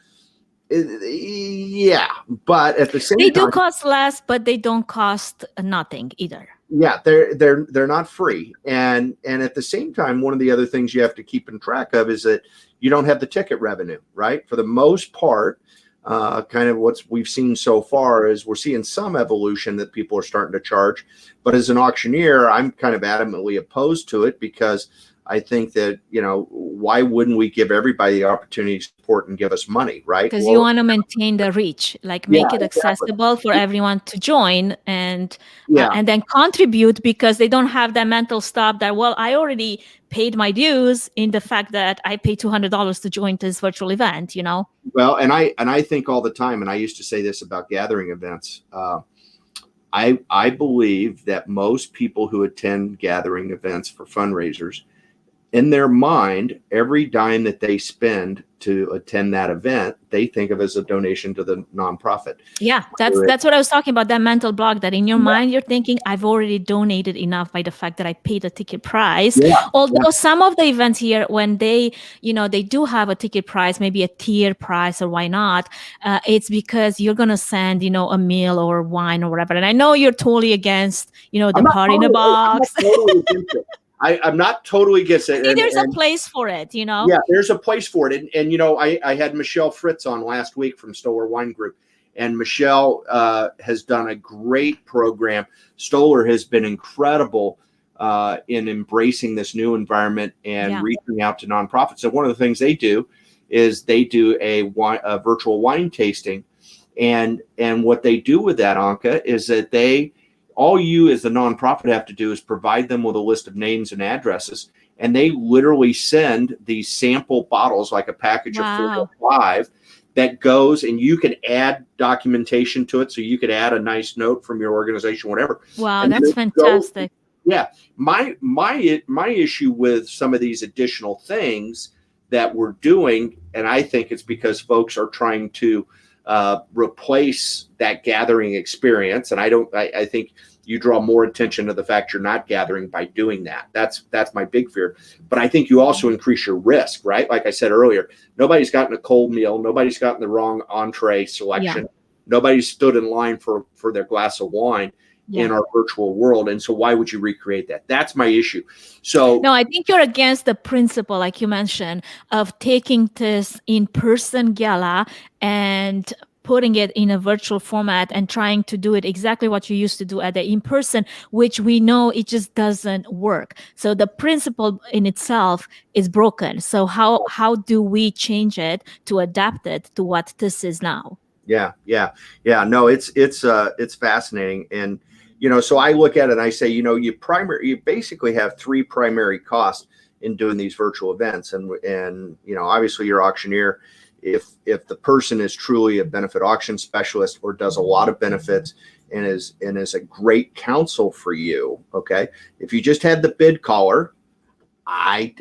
yeah, but at the same time, they do cost less, but they don't cost nothing either. Yeah, they're not free. And at the same time, one of the other things you have to keep in track of is that, you don't have the ticket revenue, right? For the most part, kind of what we've seen so far is we're seeing some evolution that people are starting to charge. But as an auctioneer, I'm kind of adamantly opposed to it because I think that, why wouldn't we give everybody the opportunity to support and give us money, right? Because you want to maintain the reach, like make it accessible for everyone to join and then contribute, because they don't have that mental stop that, well, I already paid my dues in the fact that I paid $200 to join this virtual event, Well, and I think all the time, and I used to say this about gathering events. I believe that most people who attend gathering events for fundraisers, in their mind, every dime that they spend to attend that event, they think of as a donation to the nonprofit. Yeah, that's what I was talking about, that mental block, that in your mind, you're thinking, I've already donated enough by the fact that I paid a ticket price. Although some of the events here, when they, they do have a ticket price, maybe a tier price, or why not, it's because you're going to send, a meal or wine or whatever. And I know you're totally against, the party in a box. I'm not totally against it. There's a place for it, Yeah, there's a place for it. And I had Michelle Fritz on last week from Stoller Wine Group. And Michelle has done a great program. Stoller has been incredible in embracing this new environment and reaching out to nonprofits. So one of the things they do is they do a virtual wine tasting. And what they do with that, Anca, is that all you as the nonprofit have to do is provide them with a list of names and addresses, and they literally send these sample bottles, like a package of 4 or 5, that goes, and you can add documentation to it. So you could add a nice note from your organization, whatever. Wow, and that's fantastic. My issue with some of these additional things that we're doing, and I think it's because folks are trying to replace that gathering experience. And I think you draw more attention to the fact you're not gathering by doing that. That's my big fear. But I think you also increase your risk, right? Like I said earlier, nobody's gotten a cold meal. Nobody's gotten the wrong entree selection. Nobody's stood in line for their glass of wine in our virtual world. And so why would you recreate that? That's my issue. So no, I think you're against the principle, like you mentioned, of taking this in-person gala and putting it in a virtual format and trying to do it exactly what you used to do at the in-person, which we know it just doesn't work. So the principle in itself is broken. So how do we change it to adapt it to what this is now? Yeah. No, it's fascinating. And, so I look at it and I say, you basically have 3 primary costs in doing these virtual events. And obviously your auctioneer, if the person is truly a benefit auction specialist or does a lot of benefits and is a great counsel for you. Okay. If you just had the bid caller, I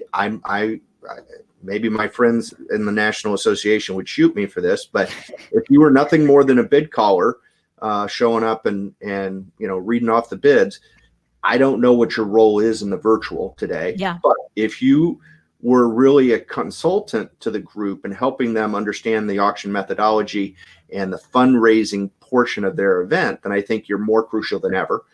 maybe my friends in the National Association would shoot me for this, but if you were nothing more than a bid caller, showing up and reading off the bids, I don't know what your role is in the virtual today. Yeah. But if you were really a consultant to the group and helping them understand the auction methodology and the fundraising portion of their event, then I think you're more crucial than ever.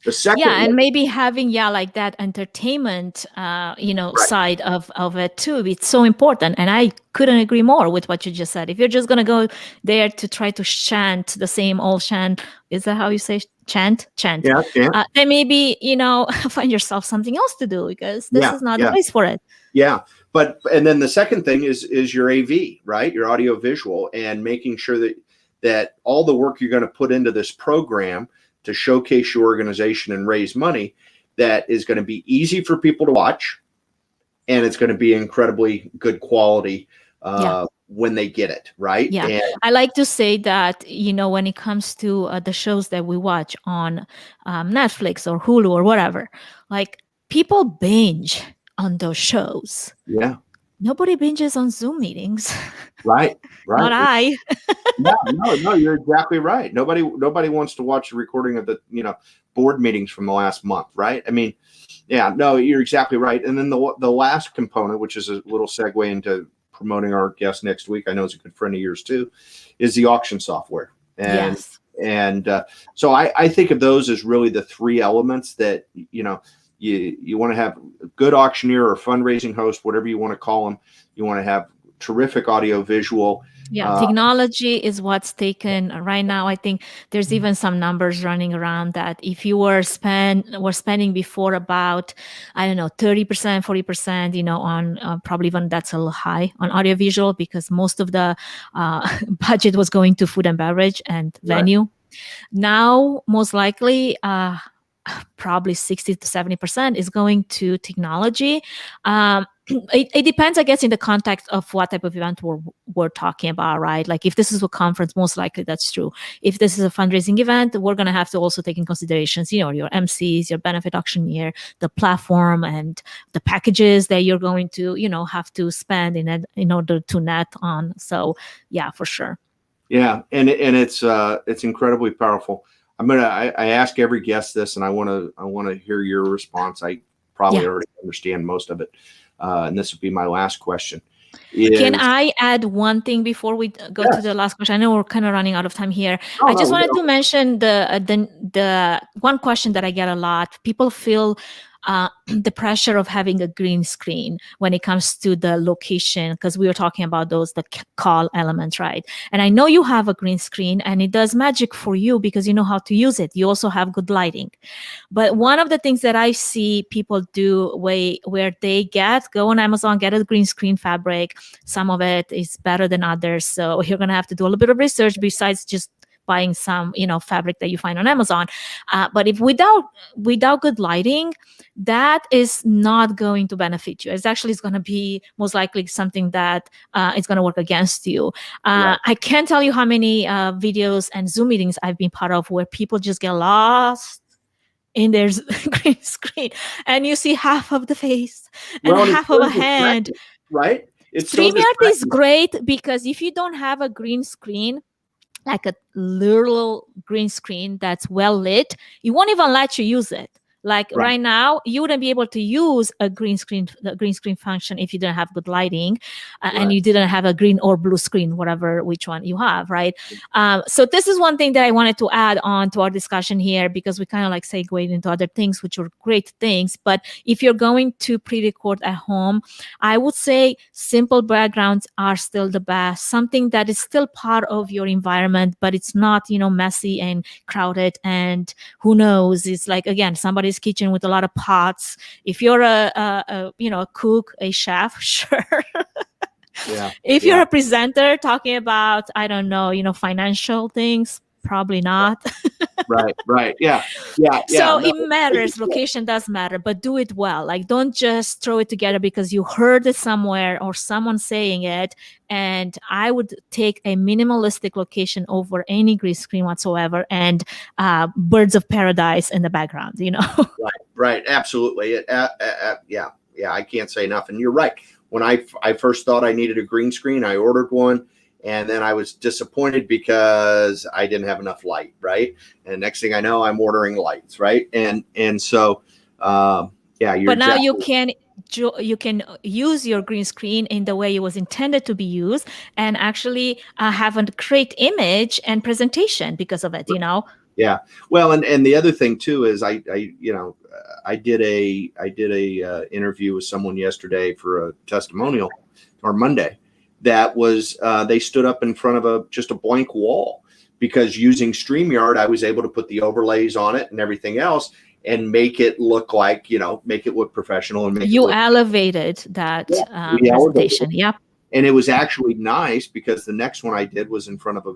The second, and maybe having like that entertainment, side of it too. It's so important, and I couldn't agree more with what you just said. If you're just gonna go there to try to chant the same old chant, is that how you say chant? Yeah. Then maybe find yourself something else to do, because this is not the place for it. Yeah. And then the second thing is your AV, right? Your audio visual, and making sure that all the work you're going to put into this program to showcase your organization and raise money, that is going to be easy for people to watch, and it's going to be incredibly good quality when they get it, right? Yeah. And I like to say that, when it comes to the shows that we watch on Netflix or Hulu or whatever, like, people binge on those shows. Yeah. Nobody binges on Zoom meetings. Right. Not I. No, you're exactly right. Nobody wants to watch a recording of the, board meetings from the last month, right? I mean, no, you're exactly right. And then the last component, which is a little segue into promoting our guest next week, I know it's a good friend of yours too, is the auction software. And, so I think of those as really the 3 elements that, you want to have a good auctioneer or fundraising host, whatever you want to call them. You want to have terrific audio visual. Yeah, technology is what's taken right now. I think there's even some numbers running around that if you were spending before about, I don't know, 30%, 40%, on probably even that's a little high on audiovisual, because most of the budget was going to food and beverage and venue. Right. Now, most likely, probably 60 to 70% is going to technology. It depends, I guess, in the context of what type of event we're talking about, right? Like if this is a conference, most likely that's true. If this is a fundraising event, we're going to have to also take in considerations, your MCs, your benefit auctioneer, the platform, and the packages that you're going to, have to spend in order to net on. So yeah, for sure. Yeah, and it's incredibly powerful. I ask every guest this, and I want to hear your response. I probably already understand most of it, and this would be my last question. Can I add one thing before we go to the last question? I know we're kind of running out of time here. I just wanted to mention the one question that I get a lot. People feel the pressure of having a green screen when it comes to the location, because we were talking about the call elements, right? And I know you have a green screen and it does magic for you because you know how to use it. You also have good lighting. But one of the things that I see people do where they go on Amazon, get a green screen fabric. Some of it is better than others. So you're going to have to do a little bit of research besides just buying some, fabric that you find on Amazon. But if without good lighting, that is not going to benefit you. It's going to be most likely something that is going to work against you. Right. I can't tell you how many videos and Zoom meetings I've been part of where people just get lost in their green screen, and you see half of the face and half of a hand. Right? StreamYard is great because if you don't have a green screen, like a literal green screen that's well lit, it won't even let you use it. Like right now, you wouldn't be able to use the green screen function if you didn't have good lighting and you didn't have a green or blue screen, which one you have, right? So this is one thing that I wanted to add on to our discussion here, because we kind of like segued into other things, which are great things. But if you're going to pre-record at home, I would say simple backgrounds are still the best. Something that is still part of your environment, but it's not, messy and crowded. And who knows? It's like, again, somebody's kitchen with a lot of pots. If you're a cook, a chef, sure. Yeah. If you're a presenter talking about, I don't know, financial things, probably not. Right. Yeah. So it matters. Location does matter, but do it well. Like, don't just throw it together because you heard it somewhere or someone saying it. And I would take a minimalistic location over any green screen whatsoever, and birds of paradise in the background, Right. Absolutely. Yeah. I can't say enough. And you're right. When I first thought I needed a green screen, I ordered one. And then I was disappointed because I didn't have enough light, right? And next thing I know, I'm ordering lights, right? And so, you're. But now you can use your green screen in the way it was intended to be used, and actually have a great image and presentation because of it, Yeah. Well, and the other thing too is I did a interview with someone yesterday for a testimonial, or Monday. That was they stood up in front of just a blank wall, because using StreamYard, I was able to put the overlays on it and everything else and make it look like, make it look professional. And elevated that presentation. Yeah. And it was actually nice because the next one I did was in front of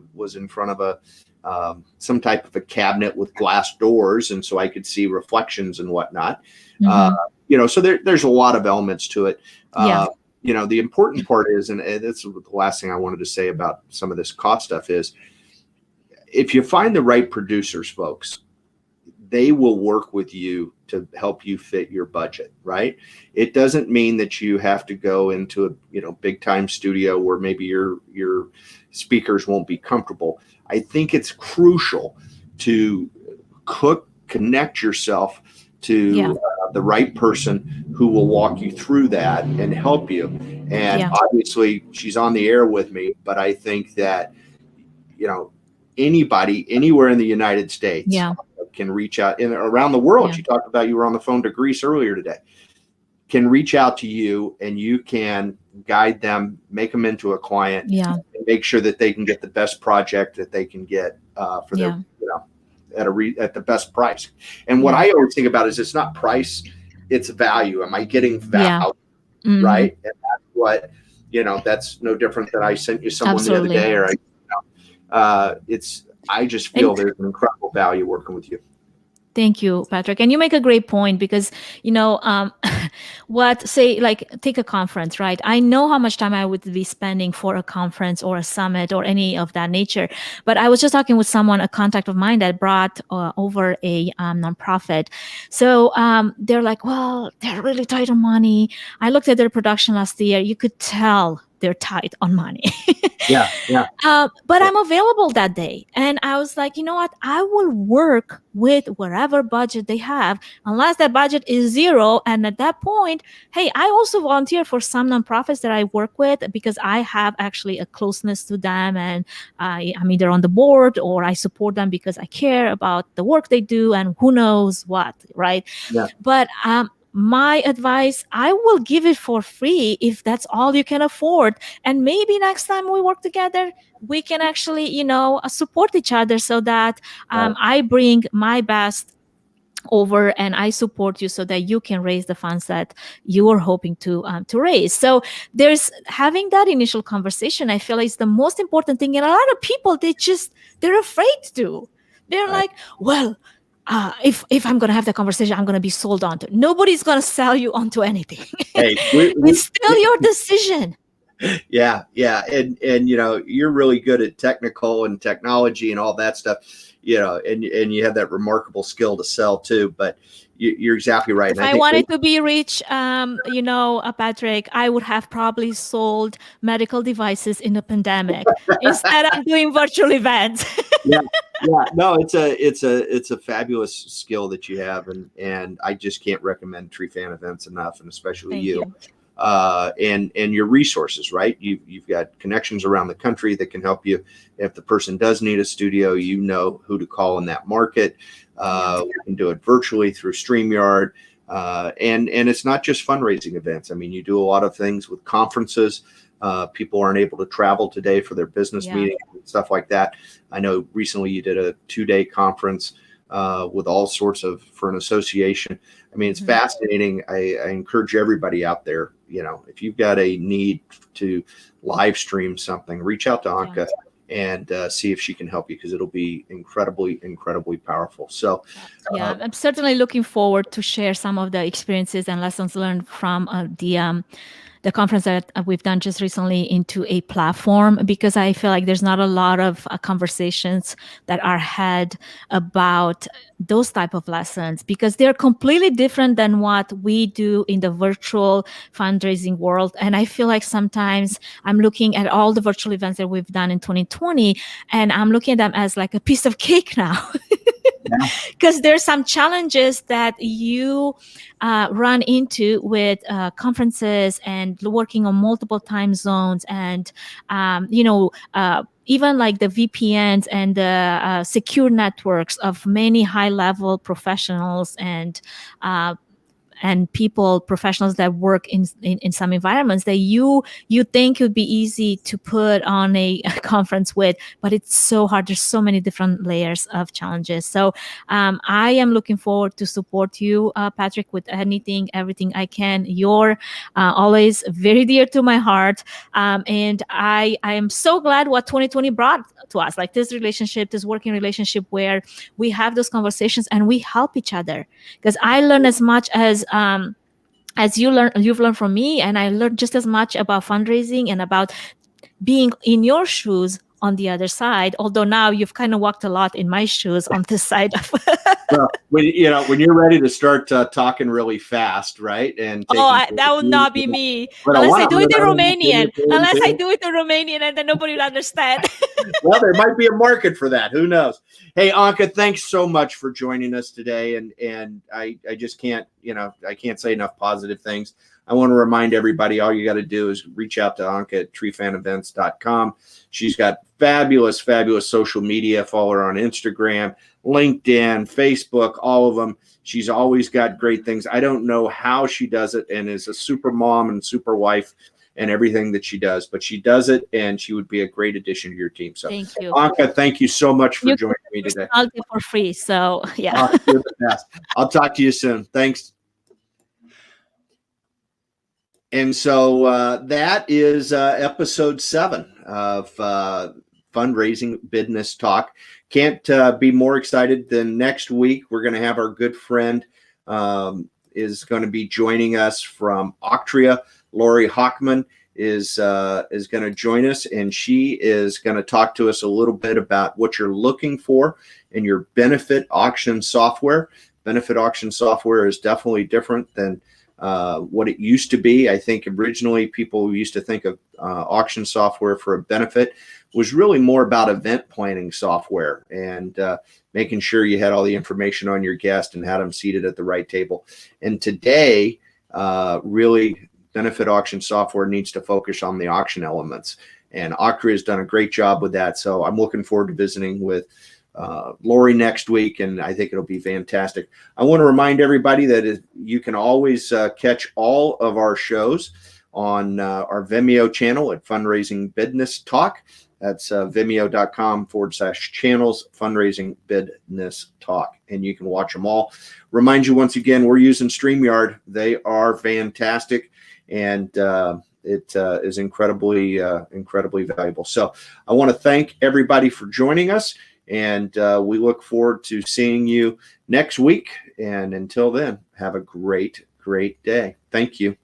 a some type of a cabinet with glass doors, and so I could see reflections and whatnot. Mm-hmm. So there's a lot of elements to it. The important part is, and that's the last thing I wanted to say about some of this cost stuff, is if you find the right producers, folks, they will work with you to help you fit your budget, right? It doesn't mean that you have to go into a big time studio where maybe your speakers won't be comfortable. I think it's crucial to connect yourself to the right person who will walk you through that and help you. And obviously she's on the air with me, but I think that, anybody anywhere in the United States can reach out, and around the world. You were on the phone to Greece earlier today, can reach out to you, and you can guide them, make them into a client, Yeah. and make sure that they can get the best project that they can get for their, at the best price. And what I always think about is it's not price, it's value. Am I getting value? Mm-hmm. Right? And that's what, that's no different than I sent you someone the other day, or I just feel there's an incredible value working with you. Thank you, Patrick. And you make a great point because, take a conference, right? I know how much time I would be spending for a conference or a summit or any of that nature. But I was just talking with someone, a contact of mine that brought over a nonprofit. So they're like, well, they're really tight on money. I looked at their production last year. You could tell they're tight on money. But I'm available that day. And I was like, you know what? I will work with whatever budget they have, unless that budget is zero. And at that point, hey, I also volunteer for some nonprofits that I work with because I have actually a closeness to them. And I'm either on the board or I support them because I care about the work they do and who knows what, right? Yeah. But my advice, I will give it for free if that's all you can afford. And maybe next time we work together, we can actually, support each other so that I bring my best over and I support you so that you can raise the funds that you are hoping to raise. So there's having that initial conversation, I feel like is the most important thing. And a lot of people, they're afraid to. They're like, well, if I'm going to have that conversation, I'm going to be sold onto it. Nobody's going to sell you onto anything. Hey, it's still your decision. Yeah. And you're really good at technical and technology and all that stuff, and you have that remarkable skill to sell too, but you're exactly right. If I wanted to be rich, Patrick, I would have probably sold medical devices in the pandemic instead of doing virtual events. Yeah. No, it's a fabulous skill that you have, and I just can't recommend Trifan Events enough, and especially Thank you. And your resources, right? You've got connections around the country that can help you. If the person does need a studio, you know who to call in that market. We can do it virtually through StreamYard. And it's not just fundraising events. I mean, you do a lot of things with conferences. People aren't able to travel today for their business meetings and stuff like that. I know recently you did a 2-day conference with all sorts for an association. I mean, it's fascinating. I encourage everybody out there, if you've got a need to live stream something, reach out to Anca and see if she can help you, because it'll be incredibly, incredibly powerful. So I'm certainly looking forward to share some of the experiences and lessons learned from the conference that we've done just recently into a platform, because I feel like there's not a lot of conversations that are had about those type of lessons, because they're completely different than what we do in the virtual fundraising world. And I feel like sometimes I'm looking at all the virtual events that we've done in 2020, and I'm looking at them as like a piece of cake now. Because there's some challenges that you run into with conferences and working on multiple time zones, and even like the VPNs and the secure networks of many high-level professionals and professionals that work in some environments that you think would be easy to put on a conference with, but it's so hard. There's so many different layers of challenges. So I am looking forward to support you, Patrick, with everything I can. You're always very dear to my heart. And I am so glad what 2020 brought to us, like this working relationship where we have those conversations and we help each other. Because I learn as much as you've learned from me, and I learned just as much about fundraising and about being in your shoes on the other side. Although now you've kind of walked a lot in my shoes on this side of. Well, when you're ready to start talking really fast, right? And that would not be me unless I do it in Romanian. And then nobody will understand. Well, there might be a market for that. Who knows? Hey, Anca, thanks so much for joining us today. And I just can't, I can't say enough positive things. I want to remind everybody, all you got to do is reach out to Anca at trifanevents.com. She's got fabulous, fabulous social media. Follow her on Instagram, LinkedIn, Facebook, all of them. She's always got great things. I don't know how she does it, and is a super mom and super wife. and everything that she does, but she does it, and she would be a great addition to your team. So Thank you. Anca, thank you so much for You joining can me today. consult it for free. So yeah. You're the best. I'll talk to you soon. Thanks. And so that is episode 7 of Fundraising Bidness Talk. Can't be more excited than next week. We're going to have our good friend is going to be joining us from Octria. Lori Hockman is going to join us, and she is going to talk to us a little bit about what you're looking for in your benefit auction software. Benefit auction software is definitely different than what it used to be. I think originally people used to think of auction software for a benefit was really more about event planning software and making sure you had all the information on your guest and had them seated at the right table. And today, really, benefit auction software needs to focus on the auction elements. And Octria has done a great job with that. So I'm looking forward to visiting with Lori next week, and I think it'll be fantastic. I want to remind everybody that you can always catch all of our shows on our Vimeo channel at Fundraising Bidness Talk. That's vimeo.com/channels Fundraising Bidness Talk, and you can watch them all. Remind you once again, we're using StreamYard. They are fantastic, and it is incredibly valuable. So I want to thank everybody for joining us. And we look forward to seeing you next week. And until then, have a great day. Thank you.